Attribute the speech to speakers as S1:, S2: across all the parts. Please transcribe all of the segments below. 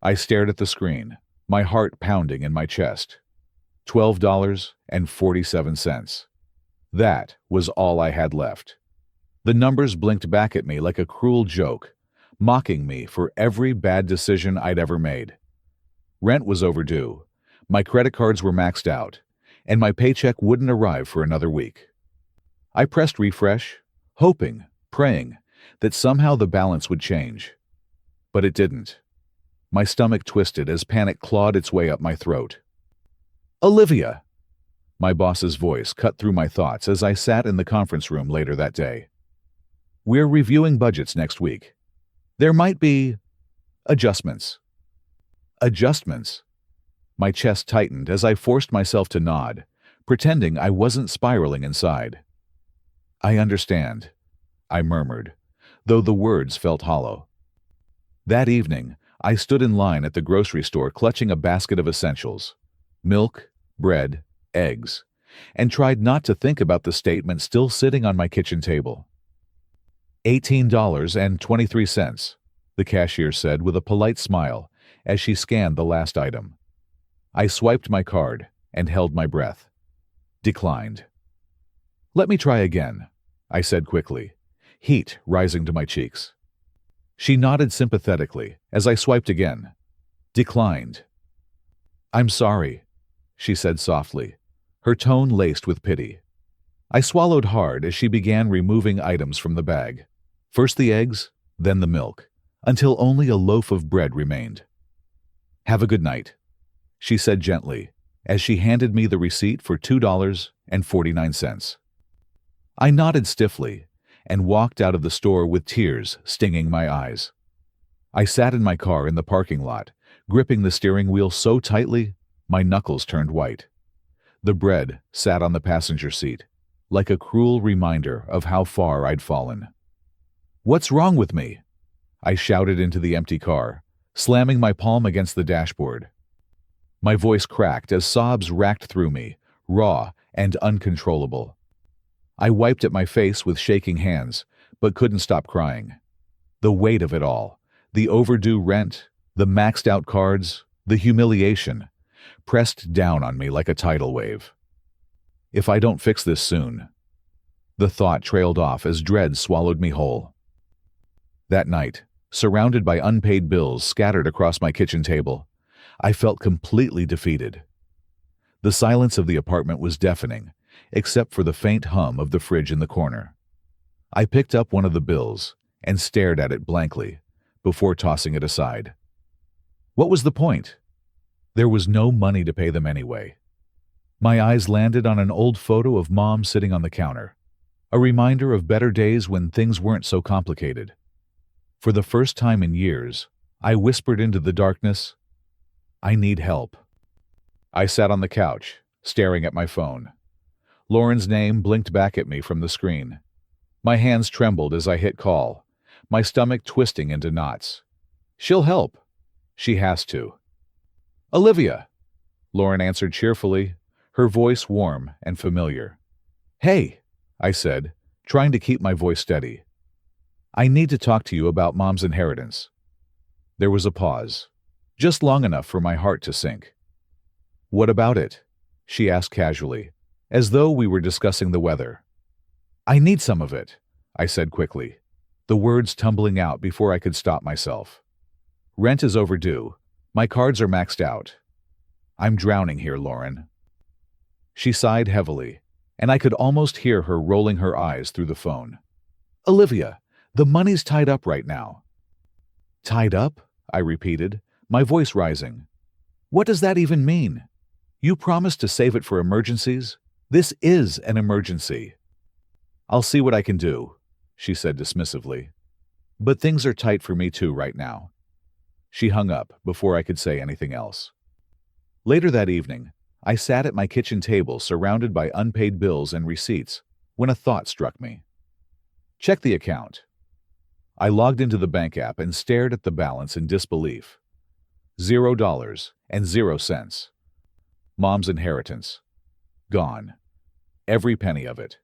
S1: I stared at the screen, my heart pounding in my chest. $12.47. That was all I had left. The numbers blinked back at me like a cruel joke, mocking me for every bad decision I'd ever made. Rent was overdue, my credit cards were maxed out, and my paycheck wouldn't arrive for another week. I pressed refresh, hoping, praying, that somehow the balance would change. But it didn't. My stomach twisted as panic clawed its way up my throat. "Olivia!" My boss's voice cut through my thoughts as I sat in the conference room later that day. "We're reviewing budgets next week. There might be adjustments." Adjustments? My chest tightened as I forced myself to nod, pretending I wasn't spiraling inside. "I understand," I murmured, though the words felt hollow. That evening, I stood in line at the grocery store clutching a basket of essentials: milk, bread, eggs, and tried not to think about the statement still sitting on my kitchen table. $18.23, the cashier said with a polite smile as she scanned the last item. I swiped my card and held my breath. Declined. "Let me try again," I said quickly, heat rising to my cheeks. She nodded sympathetically as I swiped again. Declined. "I'm sorry," she said softly, her tone laced with pity. I swallowed hard as she began removing items from the bag. First the eggs, then the milk, until only a loaf of bread remained. "Have a good night," she said gently, as she handed me the receipt for $2.49. I nodded stiffly and walked out of the store with tears stinging my eyes. I sat in my car in the parking lot, gripping the steering wheel so tightly my knuckles turned white. The bread sat on the passenger seat, like a cruel reminder of how far I'd fallen. "What's wrong with me?" I shouted into the empty car, slamming my palm against the dashboard. My voice cracked as sobs racked through me, raw and uncontrollable. I wiped at my face with shaking hands, but couldn't stop crying. The weight of it all, the overdue rent, the maxed-out cards, the humiliation, pressed down on me like a tidal wave. If I don't fix this soon... The thought trailed off as dread swallowed me whole. That night, surrounded by unpaid bills scattered across my kitchen table, I felt completely defeated. The silence of the apartment was deafening, except for the faint hum of the fridge in the corner. I picked up one of the bills and stared at it blankly before tossing it aside. What was the point? There was no money to pay them anyway. My eyes landed on an old photo of Mom sitting on the counter, a reminder of better days when things weren't so complicated. For the first time in years, I whispered into the darkness, "I need help." I sat on the couch, staring at my phone. Lauren's name blinked back at me from the screen. My hands trembled as I hit call, my stomach twisting into knots. "She'll help. She has to." "Olivia," Lauren answered cheerfully, her voice warm and familiar. "Hey," I said, trying to keep my voice steady. "I need to talk to you about Mom's inheritance." There was a pause, just long enough for my heart to sink. "What about it?" she asked casually, as though we were discussing the weather. "I need some of it," I said quickly, the words tumbling out before I could stop myself. "Rent is overdue. My cards are maxed out. I'm drowning here, Lauren." She sighed heavily, and I could almost hear her rolling her eyes through the phone. "Olivia, the money's tied up right now." "Tied up?" I repeated, my voice rising. "What does that even mean? You promised to save it for emergencies? This is an emergency." "I'll see what I can do," she said dismissively. "But things are tight for me too right now." She hung up before I could say anything else. Later that evening, I sat at my kitchen table surrounded by unpaid bills and receipts when a thought struck me. Check the account. I logged into the bank app and stared at the balance in disbelief. $0.00. Mom's inheritance. Gone. Every penny of it.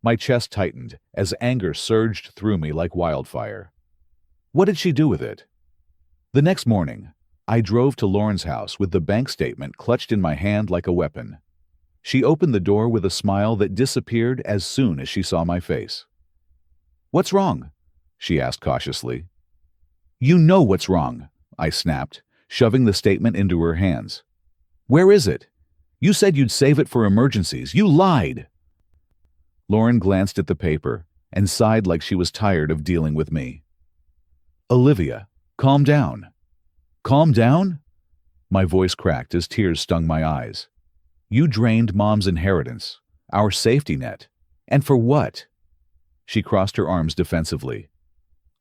S1: My chest tightened as anger surged through me like wildfire. What did she do with it? The next morning, I drove to Lauren's house with the bank statement clutched in my hand like a weapon. She opened the door with a smile that disappeared as soon as she saw my face. "What's wrong?" she asked cautiously. "You know what's wrong," I snapped, shoving the statement into her hands. "Where is it? You said you'd save it for emergencies. You lied!" Lauren glanced at the paper and sighed like she was tired of dealing with me. "Olivia, calm down." "Calm down?" My voice cracked as tears stung my eyes. "You drained Mom's inheritance, our safety net. And for what?" She crossed her arms defensively.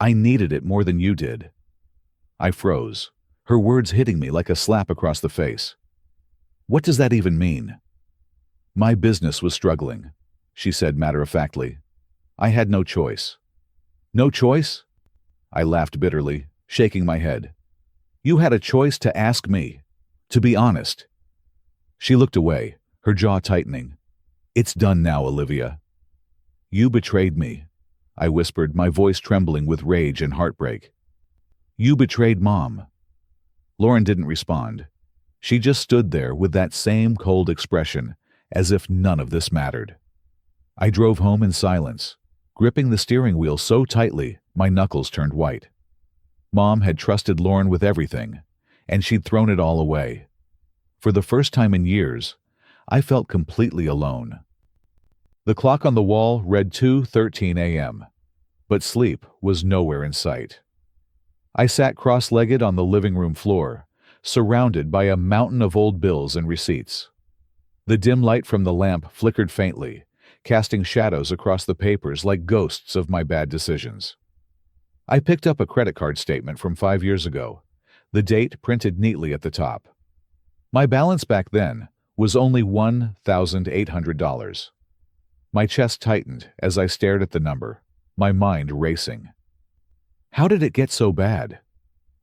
S1: "I needed it more than you did." I froze, her words hitting me like a slap across the face. "What does that even mean?" "My business was struggling," she said matter-of-factly. "I had no choice." "No choice?" I laughed bitterly, shaking my head. "You had a choice to ask me. To be honest." She looked away, her jaw tightening. "It's done now, Olivia." "You betrayed me," I whispered, my voice trembling with rage and heartbreak. "You betrayed Mom." Lauren didn't respond. She just stood there with that same cold expression, as if none of this mattered. I drove home in silence, gripping the steering wheel so tightly my knuckles turned white. Mom had trusted Lauren with everything, and she'd thrown it all away. For the first time in years, I felt completely alone. The clock on the wall read 2:13 a.m., but sleep was nowhere in sight. I sat cross-legged on the living room floor, surrounded by a mountain of old bills and receipts. The dim light from the lamp flickered faintly, casting shadows across the papers like ghosts of my bad decisions. I picked up a credit card statement from 5 years ago, the date printed neatly at the top. My balance back then was only $1,800. My chest tightened as I stared at the number, my mind racing. How did it get so bad?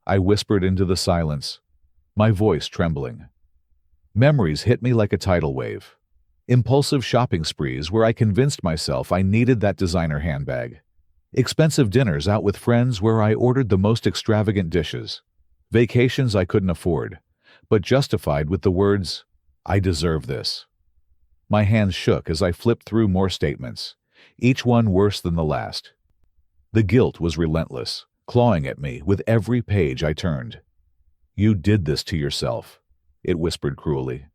S1: I whispered into the silence, my voice trembling. Memories hit me like a tidal wave. Impulsive shopping sprees where I convinced myself I needed that designer handbag. Expensive dinners out with friends where I ordered the most extravagant dishes. Vacations I couldn't afford, but justified with the words, "I deserve this." My hands shook as I flipped through more statements, each one worse than the last. The guilt was relentless, clawing at me with every page I turned. "You did this to yourself," it whispered cruelly.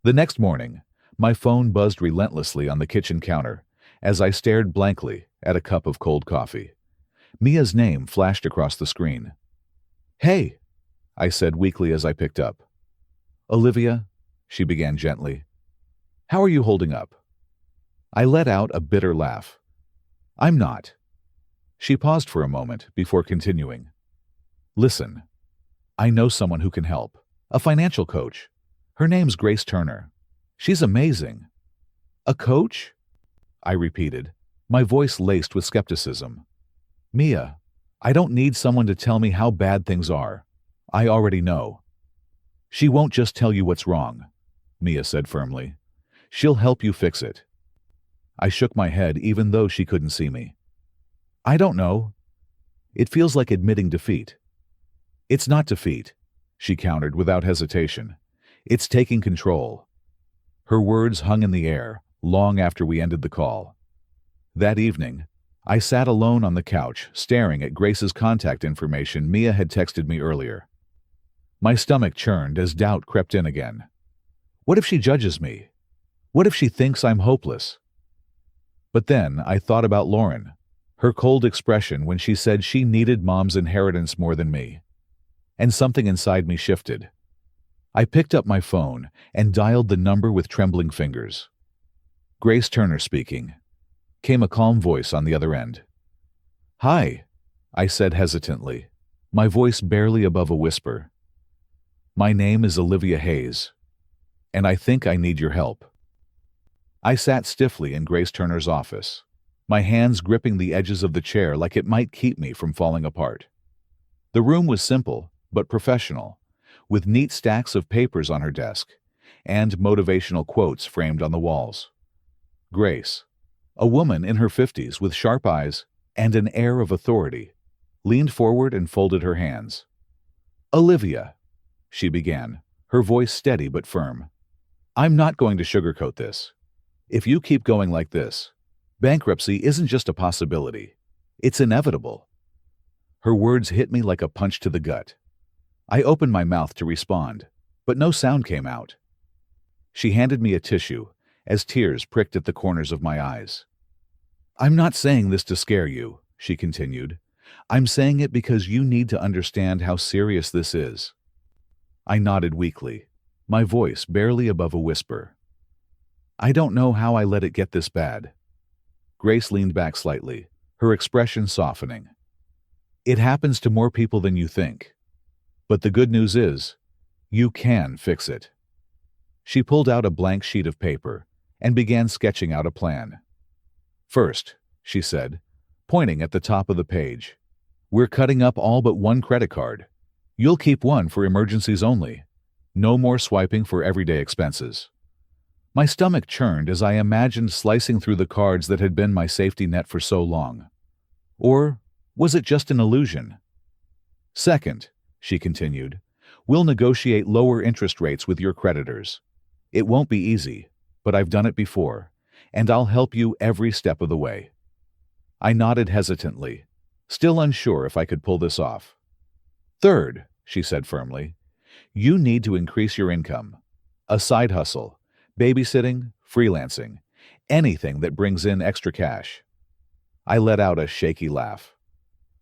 S1: The next morning, my phone buzzed relentlessly on the kitchen counter as I stared blankly at a cup of cold coffee. Mia's name flashed across the screen. "Hey," I said weakly as I picked up. "Olivia," she began gently. "How are you holding up?" I let out a bitter laugh. "I'm not." She paused for a moment before continuing. "Listen, I know someone who can help. A financial coach. Her name's Grace Turner. She's amazing." "A coach?" I repeated, my voice laced with skepticism. "Mia, I don't need someone to tell me how bad things are. I already know." "She won't just tell you what's wrong," Mia said firmly. "She'll help you fix it." I shook my head even though she couldn't see me. "I don't know. It feels like admitting defeat." "It's not defeat," she countered without hesitation. "It's taking control." Her words hung in the air long after we ended the call. That evening, I sat alone on the couch, staring at Grace's contact information Mia had texted me earlier. My stomach churned as doubt crept in again. What if she judges me? What if she thinks I'm hopeless? But then I thought about Lauren, her cold expression when she said she needed Mom's inheritance more than me. And something inside me shifted. I picked up my phone and dialed the number with trembling fingers. "Grace Turner speaking," came a calm voice on the other end. "Hi," I said hesitantly, my voice barely above a whisper. "My name is Olivia Hayes, and I think I need your help." I sat stiffly in Grace Turner's office, my hands gripping the edges of the chair like it might keep me from falling apart. The room was simple but professional, with neat stacks of papers on her desk and motivational quotes framed on the walls. Grace, a woman in her 50s with sharp eyes and an air of authority, leaned forward and folded her hands. "Olivia," she began, her voice steady but firm. "I'm not going to sugarcoat this. If you keep going like this, bankruptcy isn't just a possibility. It's inevitable." Her words hit me like a punch to the gut. I opened my mouth to respond, but no sound came out. She handed me a tissue, as tears pricked at the corners of my eyes. "I'm not saying this to scare you," she continued. "I'm saying it because you need to understand how serious this is." I nodded weakly, my voice barely above a whisper. "I don't know how I let it get this bad." Grace leaned back slightly, her expression softening. "It happens to more people than you think. But the good news is, you can fix it." She pulled out a blank sheet of paper and began sketching out a plan. "First," she said, pointing at the top of the page, "we're cutting up all but one credit card. You'll keep one for emergencies only. No more swiping for everyday expenses." My stomach churned as I imagined slicing through the cards that had been my safety net for so long. Or was it just an illusion? "Second," she continued, "we'll negotiate lower interest rates with your creditors. It won't be easy, but I've done it before, and I'll help you every step of the way." I nodded hesitantly, still unsure if I could pull this off. "Third," she said firmly, "you need to increase your income. A side hustle, babysitting, freelancing, anything that brings in extra cash." I let out a shaky laugh.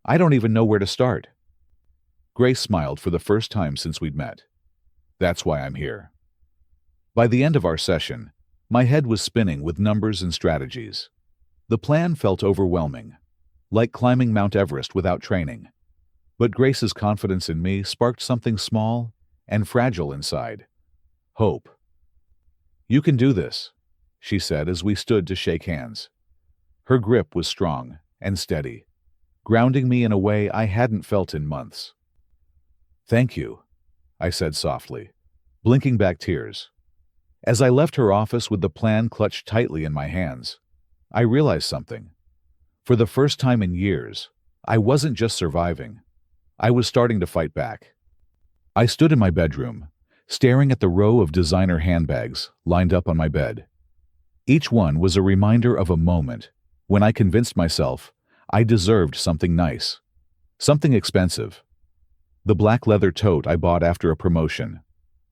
S1: "I don't even know where to start." Grace smiled for the first time since we'd met. "That's why I'm here." By the end of our session, my head was spinning with numbers and strategies. The plan felt overwhelming, like climbing Mount Everest without training. But Grace's confidence in me sparked something small and fragile inside: hope. "You can do this," she said as we stood to shake hands. Her grip was strong and steady, grounding me in a way I hadn't felt in months. "Thank you," I said softly, blinking back tears. As I left her office with the plan clutched tightly in my hands, I realized something. For the first time in years, I wasn't just surviving. I was starting to fight back. I stood in my bedroom, staring at the row of designer handbags lined up on my bed. Each one was a reminder of a moment when I convinced myself I deserved something nice, something expensive. The black leather tote I bought after a promotion,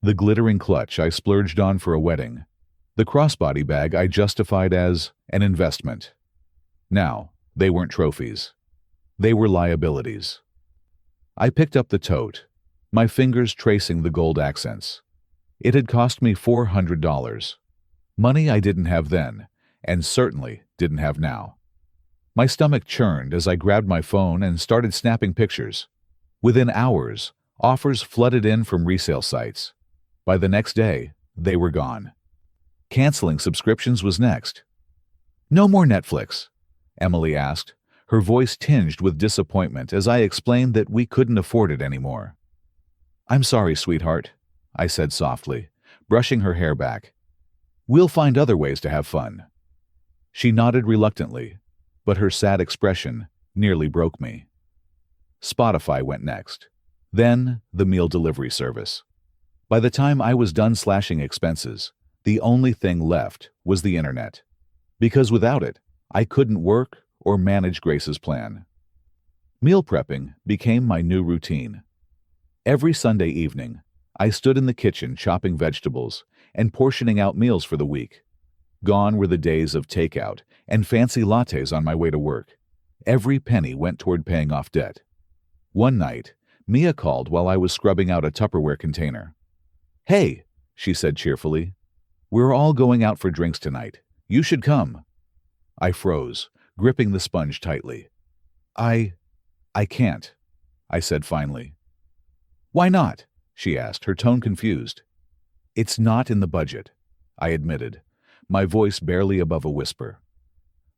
S1: the glittering clutch I splurged on for a wedding, the crossbody bag I justified as an investment. Now, they weren't trophies. They were liabilities. I picked up the tote, my fingers tracing the gold accents. It had cost me $400. Money I didn't have then, and certainly didn't have now. My stomach churned as I grabbed my phone and started snapping pictures. Within hours, offers flooded in from resale sites. By the next day, they were gone. Canceling subscriptions was next. "No more Netflix?" Emily asked, her voice tinged with disappointment as I explained that we couldn't afford it anymore. "I'm sorry, sweetheart," I said softly, brushing her hair back. "We'll find other ways to have fun." She nodded reluctantly, but her sad expression nearly broke me. Spotify went next, then the meal delivery service. By the time I was done slashing expenses, the only thing left was the internet. Because without it, I couldn't work or manage Grace's plan. Meal prepping became my new routine. Every Sunday evening, I stood in the kitchen chopping vegetables and portioning out meals for the week. Gone were the days of takeout and fancy lattes on my way to work. Every penny went toward paying off debt. One night, Mia called while I was scrubbing out a Tupperware container. "Hey," she said cheerfully, "we're all going out for drinks tonight. You should come." I froze, gripping the sponge tightly. I can't," I said finally. "Why not?" she asked, her tone confused. "It's not in the budget," I admitted, my voice barely above a whisper.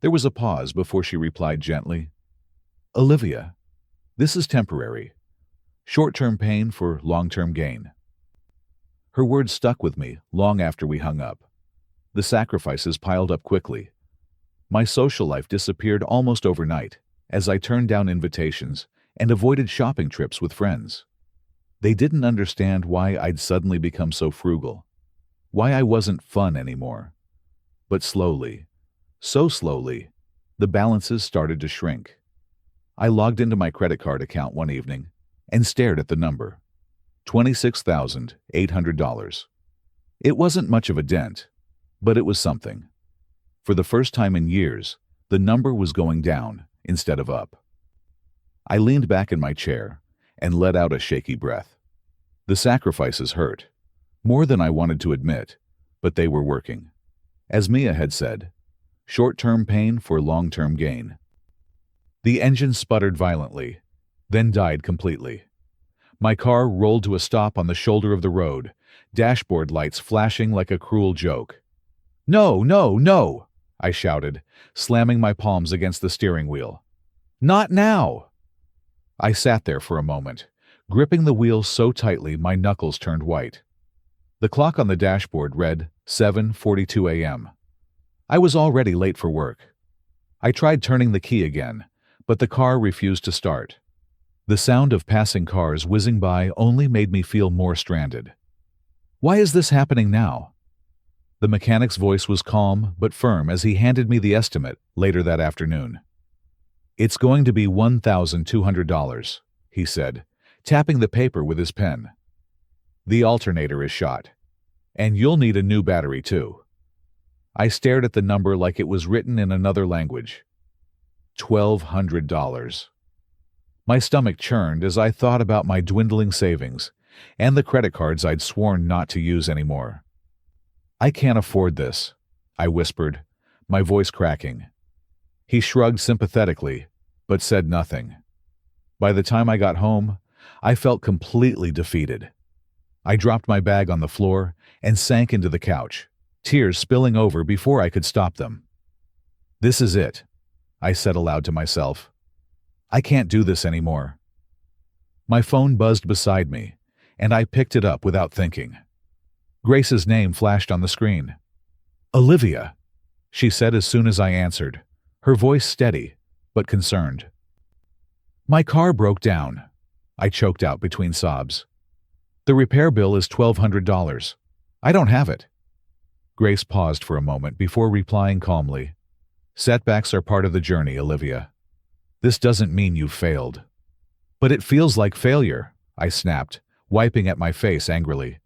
S1: There was a pause before she replied gently, "Olivia, this is temporary. Short-term pain for long-term gain." Her words stuck with me long after we hung up. The sacrifices piled up quickly. My social life disappeared almost overnight as I turned down invitations and avoided shopping trips with friends. They didn't understand why I'd suddenly become so frugal, why I wasn't fun anymore. But slowly, so slowly, the balances started to shrink. I logged into my credit card account one evening and stared at the number. $26,800. It wasn't much of a dent, but it was something. For the first time in years, the number was going down instead of up. I leaned back in my chair and let out a shaky breath. The sacrifices hurt, more than I wanted to admit, but they were working. As Mia had said, short-term pain for long-term gain. The engine sputtered violently, then died completely. My car rolled to a stop on the shoulder of the road, dashboard lights flashing like a cruel joke. "No, no, no!" I shouted, slamming my palms against the steering wheel. "Not now!" I sat there for a moment, gripping the wheel so tightly my knuckles turned white. The clock on the dashboard read 7:42 a.m. I was already late for work. I tried turning the key again, but the car refused to start. The sound of passing cars whizzing by only made me feel more stranded. Why is this happening now? The mechanic's voice was calm but firm as he handed me the estimate later that afternoon. "It's going to be $1,200, he said, tapping the paper with his pen. "The alternator is shot. And you'll need a new battery, too." I stared at the number like it was written in another language. $1,200. My stomach churned as I thought about my dwindling savings and the credit cards I'd sworn not to use anymore. "I can't afford this," I whispered, my voice cracking. He shrugged sympathetically, but said nothing. By the time I got home, I felt completely defeated. I dropped my bag on the floor and sank into the couch, tears spilling over before I could stop them. "This is it," I said aloud to myself. "I can't do this anymore." My phone buzzed beside me, and I picked it up without thinking. Grace's name flashed on the screen. "Olivia," she said as soon as I answered, her voice steady but concerned. "My car broke down," I choked out between sobs. "The repair bill is $1,200. I don't have it." Grace paused for a moment before replying calmly. "Setbacks are part of the journey, Olivia. This doesn't mean you've failed." "But it feels like failure," I snapped, wiping at my face angrily.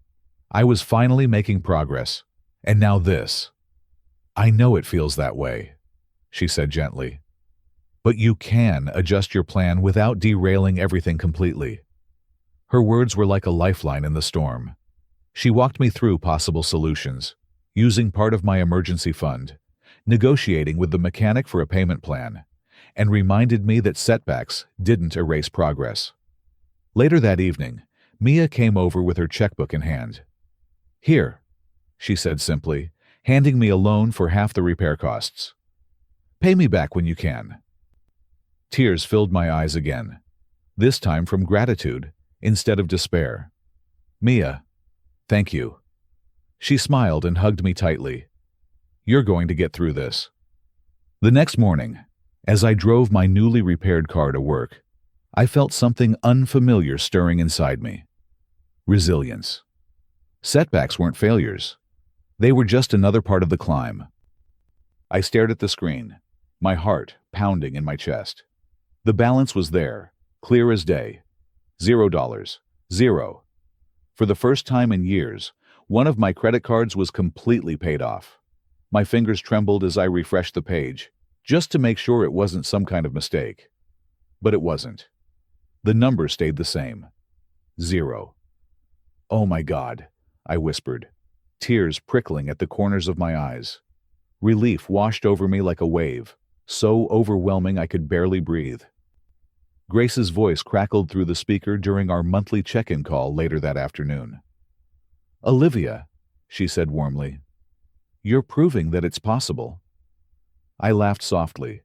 S1: I was finally making progress, and now this. "I know it feels that way," she said gently. "But you can adjust your plan without derailing everything completely." Her words were like a lifeline in the storm. She walked me through possible solutions, using part of my emergency fund, negotiating with the mechanic for a payment plan, and reminded me that setbacks didn't erase progress. Later that evening, Mia came over with her checkbook in hand. "Here," she said simply, handing me a loan for half the repair costs. "Pay me back when you can." Tears filled my eyes again, this time from gratitude instead of despair. "Mia, thank you." She smiled and hugged me tightly. "You're going to get through this." The next morning, as I drove my newly repaired car to work, I felt something unfamiliar stirring inside me. Resilience. Setbacks weren't failures. They were just another part of the climb. I stared at the screen, my heart pounding in my chest. The balance was there, clear as day. $0. Zero. For the first time in years, one of my credit cards was completely paid off. My fingers trembled as I refreshed the page, just to make sure it wasn't some kind of mistake. But it wasn't. The number stayed the same. 0. "Oh my God," I whispered, tears prickling at the corners of my eyes. Relief washed over me like a wave, so overwhelming I could barely breathe. Grace's voice crackled through the speaker during our monthly check-in call later that afternoon. "Olivia," she said warmly, "you're proving that it's possible." I laughed softly,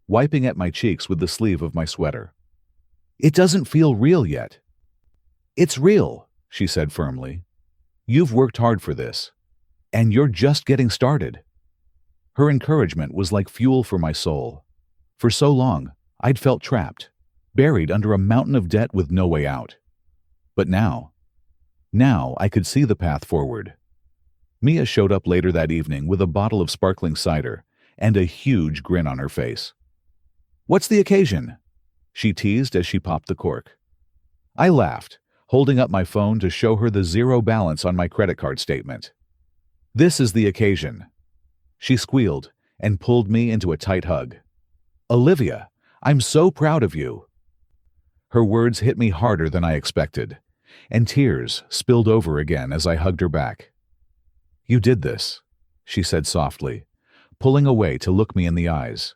S1: wiping at my cheeks with the sleeve of my sweater. "It doesn't feel real yet." "It's real," she said firmly. "You've worked hard for this, and you're just getting started." Her encouragement was like fuel for my soul. For so long, I'd felt trapped, buried under a mountain of debt with no way out. But now I could see the path forward. Mia showed up later that evening with a bottle of sparkling cider and a huge grin on her face. "What's the occasion?" she teased as she popped the cork. I laughed, holding up my phone to show her the zero balance on my credit card statement. "This is the occasion." She squealed and pulled me into a tight hug. "Olivia, I'm so proud of you." Her words hit me harder than I expected, and tears spilled over again as I hugged her back. "You did this," she said softly, pulling away to look me in the eyes.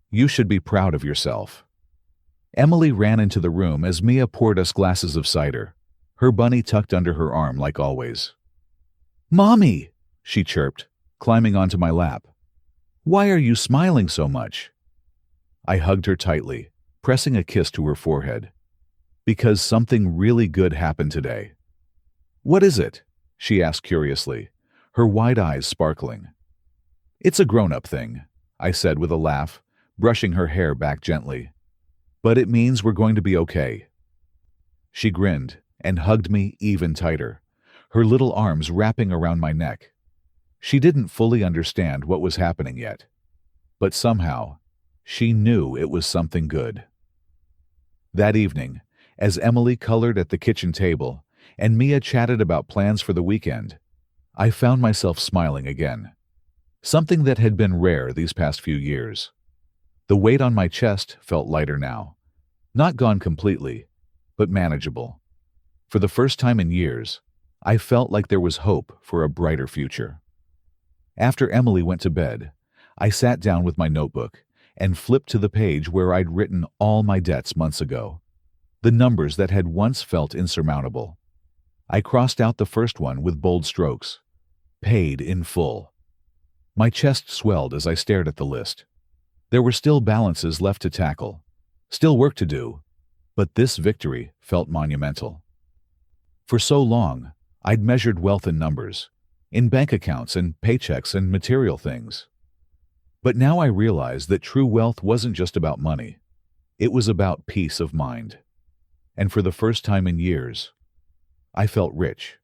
S1: "You should be proud of yourself." Emily ran into the room as Mia poured us glasses of cider, her bunny tucked under her arm like always. "Mommy," she chirped, climbing onto my lap. "Why are you smiling so much?" I hugged her tightly, pressing a kiss to her forehead. "Because something really good happened today." "What is it?" she asked curiously, her wide eyes sparkling. "It's a grown-up thing," I said with a laugh, brushing her hair back gently. "But it means we're going to be okay." She grinned and hugged me even tighter, her little arms wrapping around my neck. She didn't fully understand what was happening yet, but somehow she knew it was something good. That evening, as Emily colored at the kitchen table and Mia chatted about plans for the weekend, I found myself smiling again. Something that had been rare these past few years. The weight on my chest felt lighter now. Not gone completely, but manageable. For the first time in years, I felt like there was hope for a brighter future. After Emily went to bed, I sat down with my notebook and flipped to the page where I'd written all my debts months ago. The numbers that had once felt insurmountable. I crossed out the first one with bold strokes. Paid in full. My chest swelled as I stared at the list. There were still balances left to tackle, still work to do, but this victory felt monumental. For so long, I'd measured wealth in numbers, in bank accounts and paychecks and material things. But now I realized that true wealth wasn't just about money. It was about peace of mind. And for the first time in years, I felt rich.